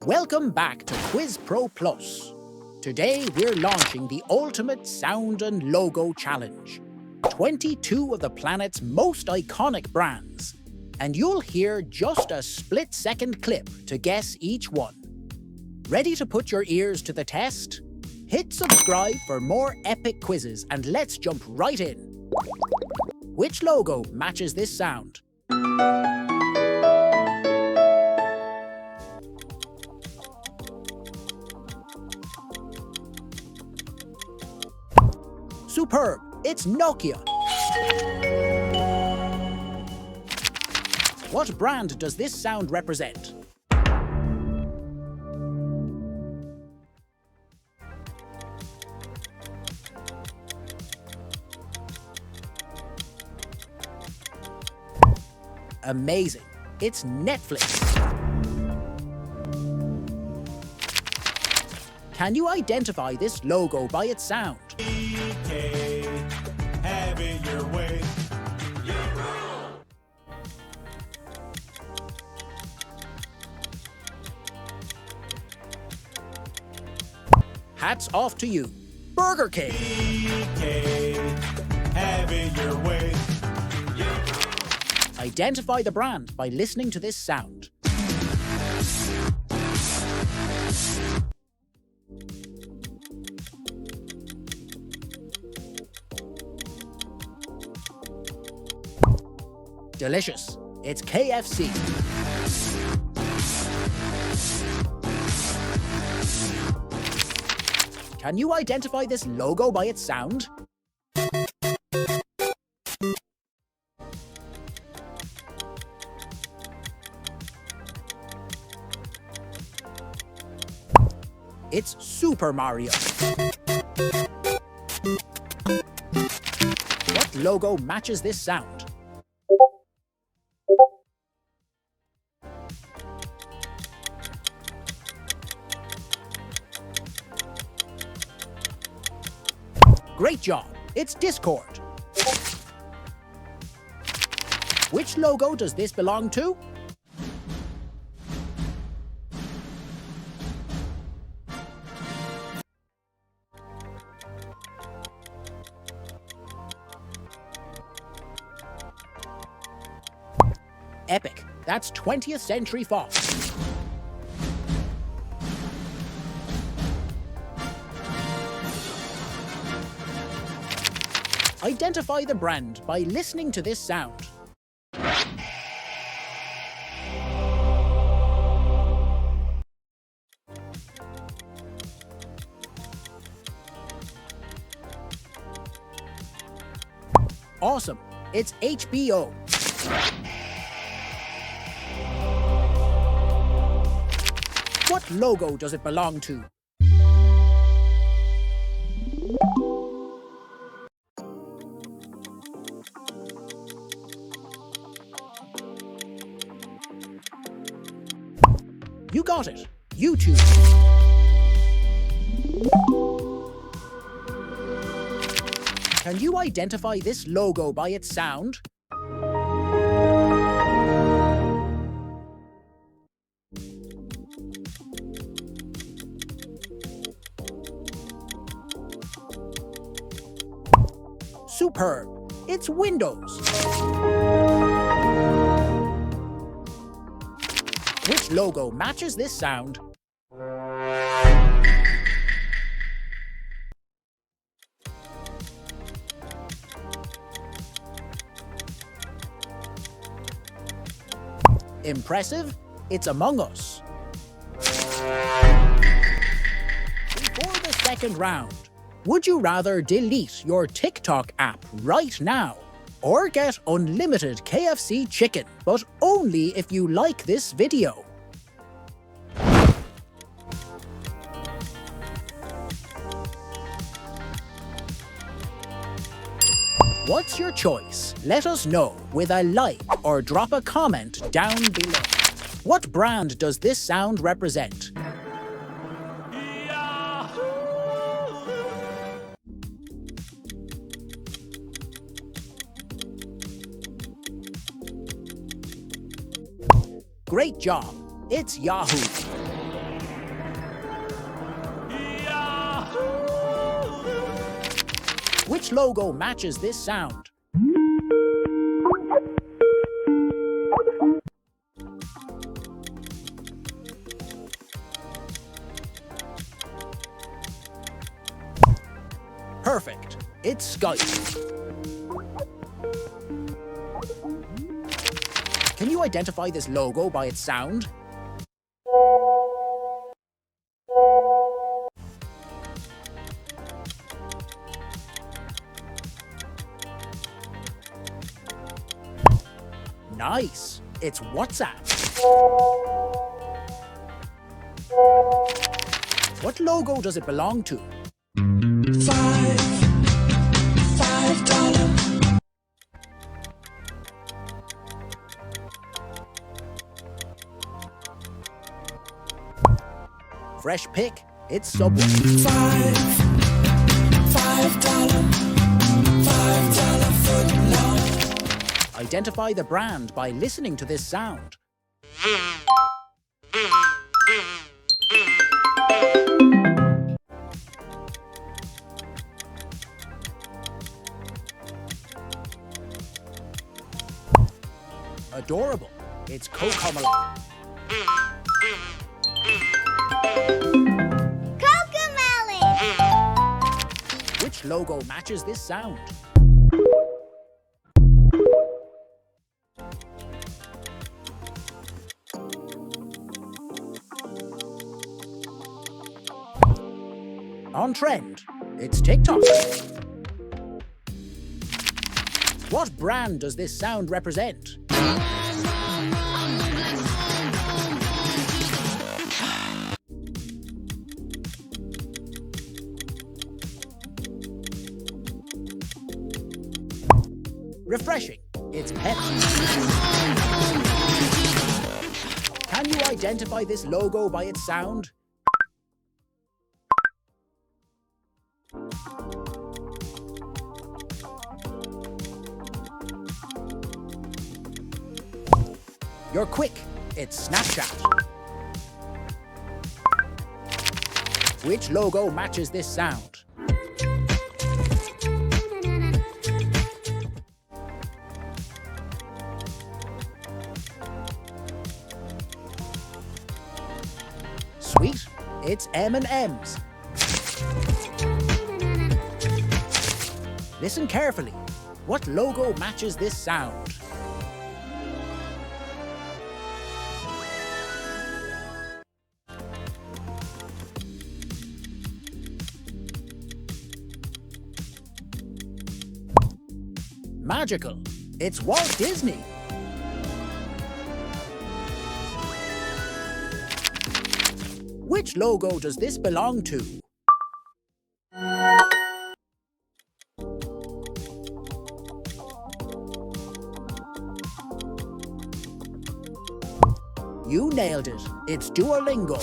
Welcome back to Quiz Pro Plus. Today we're launching the Ultimate Sound and Logo Challenge. 22 of the planet's most iconic brands. And you'll hear just a split-second clip to guess each one. Ready to put your ears to the test? Hit subscribe for more epic quizzes and let's jump right in. Which logo matches this sound? Superb! It's Nokia! What brand does this sound represent? Amazing! It's Netflix! Can you identify this logo by its sound? Have it your way. Hats off to you. Burger King. Have it your way. Identify the brand by listening to this sound. Delicious. It's KFC. Can you identify this logo by its sound? It's Super Mario. What logo matches this sound? Great job! It's Discord. Which logo does this belong to? Epic. That's 20th Century Fox. Identify the brand by listening to this sound. Awesome! It's HBO. What logo does it belong to? You got it! YouTube! Can you identify this logo by its sound? Superb! It's Windows! Which logo matches this sound? Impressive? It's Among Us. Before the second round, would you rather delete your TikTok app right now or get unlimited KFC chicken, but only if you like this video? What's your choice? Let us know with a like or drop a comment down below. What brand does this sound represent? Great job! It's Yahoo! Which logo matches this sound? Perfect. It's Skype. Can you identify this logo by its sound? Nice. It's WhatsApp. What logo does it belong to? $5. Fresh pick. It's Subway. $5 footlong. Identify the brand by listening to this sound. Adorable. It's Cocomelon. Cocomelon! Which logo matches this sound? On trend. It's TikTok. What brand does this sound represent? Refreshing. It's Pepsi. Can you identify this logo by its sound? You're quick. It's Snapchat. Which logo matches this sound? Sweet. It's M&M's. Listen carefully. What logo matches this sound? Magical. It's Walt Disney. Which logo does this belong to? You nailed it. It's Duolingo.